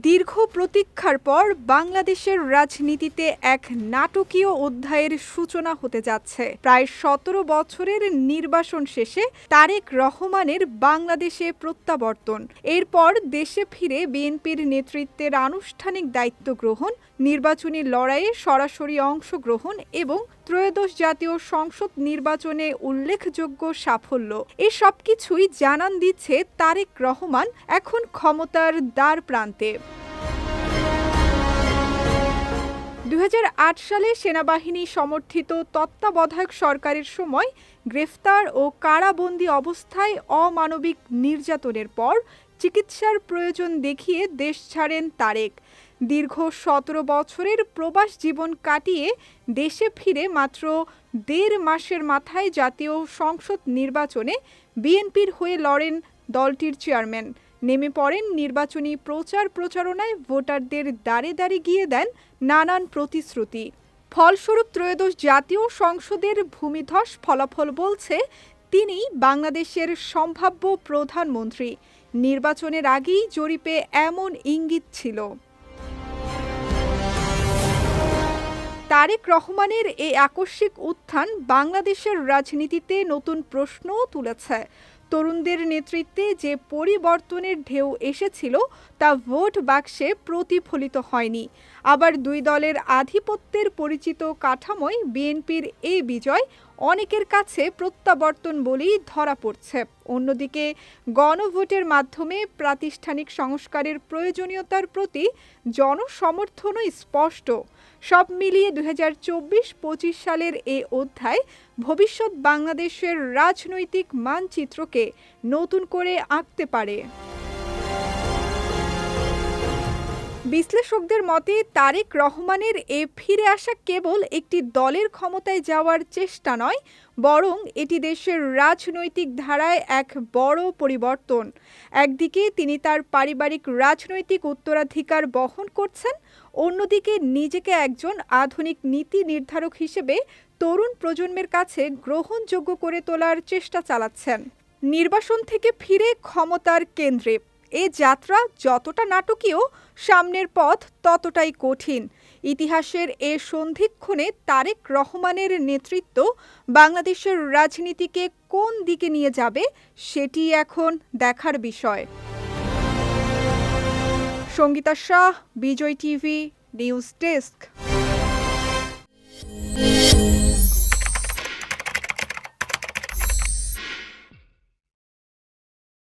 দীর্ঘ প্রতীক্ষার পর বাংলাদেশের রাজনীতিতে এক নাটকীয় অধ্যায়ের সূচনা হতে যাচ্ছে। প্রায় ১৭ বছরের নির্বাসন শেষে তারেক রহমানের বাংলাদেশে প্রত্যাবর্তন। এরপর দেশে ফিরে বিএনপির নেতৃত্বের আনুষ্ঠানিক দায়িত্ব গ্রহণ, নির্বাচনী লড়াইয়ে সরাসরি অংশগ্রহণ এবং ত্রয়োদশ জাতীয় সংসদ নির্বাচনে উল্লেখযোগ্য সাফল্য, এই সবকিছুই জানান দিচ্ছে তারেক রহমান এখন ক্ষমতার দ্বার প্রান্তে। ২০০৮ সালে সেনাবাহিনী সমর্থিত তত্ত্বাবধায়ক সরকারের সময় গ্রেফতার ও কারাবন্দী অবস্থায় অমানবিক নির্যাতনের পর চিকিৎসার প্রয়োজন দেখিয়ে দেশ ছাড়েন তারেক। দীর্ঘ ১৭ বছরের প্রবাস জীবন কাটিয়ে দেশে ফিরে মাত্র ১.৫ মাসের মাথায় জাতীয় সংসদ নির্বাচনে বিএনপির হয়ে লড়েন দলটির চেয়ারম্যান। নেমে পড়েন নির্বাচনী প্রচারণায়, ভোটারদের দ্বারে দ্বারে গিয়ে দেন নানান প্রতিশ্রুতি। ফলস্বরূপ ত্রয়োদশ জাতীয় সংসদের ভূমিধস ফলাফল বলছে তিনিই বাংলাদেশের সম্ভাব্য প্রধানমন্ত্রী। নির্বাচনের আগেই জরিপে এমন ইঙ্গিত ছিল। তারেক রহমানের এই আকস্মিক উত্থান বাংলাদেশের রাজনীতিতে নতুন প্রশ্নও তুলেছে। তরুণদের নেতৃত্বে যে পরিবর্তনের ঢেউ এসেছিল তা ভোট বাক্সে প্রতিফলিত হয়নি। আবার দুই দলের আধিপত্যের পরিচিত কাঠামোয় বিএনপির এই বিজয় অনেকের কাছে প্রত্যাবর্তন বলেই ধরা পড়ছে। অন্যদিকে গণভোটের মাধ্যমে প্রাতিষ্ঠানিক সংস্কারের প্রয়োজনীয়তার প্রতি জনসমর্থনও স্পষ্ট। সব মিলিয়ে ২০২৪-২৫ সালের এ অধ্যায় ভবিষ্যৎ বাংলাদেশের রাজনৈতিক মানচিত্রকে নতুন করে আঁকতে পারে। বিশ্লেষকদের মতে তারেক রহমানের এ ফিরে আসা কেবল একটি দলের ক্ষমতায় যাওয়ার চেষ্টা নয়, বরং এটি দেশের রাজনৈতিক ধারায় এক বড় পরিবর্তন। একদিকে তিনি তার পারিবারিক রাজনৈতিক উত্তরাধিকার বহন করছেন, অন্যদিকে নিজেকে একজন আধুনিক নীতি নির্ধারক হিসেবে তরুণ প্রজন্মের কাছে গ্রহণযোগ্য করে তোলার চেষ্টা চালাচ্ছেন। নির্বাসন থেকে ফিরে ক্ষমতার কেন্দ্রে এ যাত্রা যতটা নাটকীয়, সামনের পথ ততটাই কঠিন। ইতিহাসের এ সন্ধিক্ষণে তারেক রহমানের নেতৃত্ব বাংলাদেশের রাজনীতিকে কোন দিকে নিয়ে যাবে সেটি এখন দেখার বিষয়। সঙ্গীতা শাহ, বিজয় টিভি, নিউজ ডেস্ক।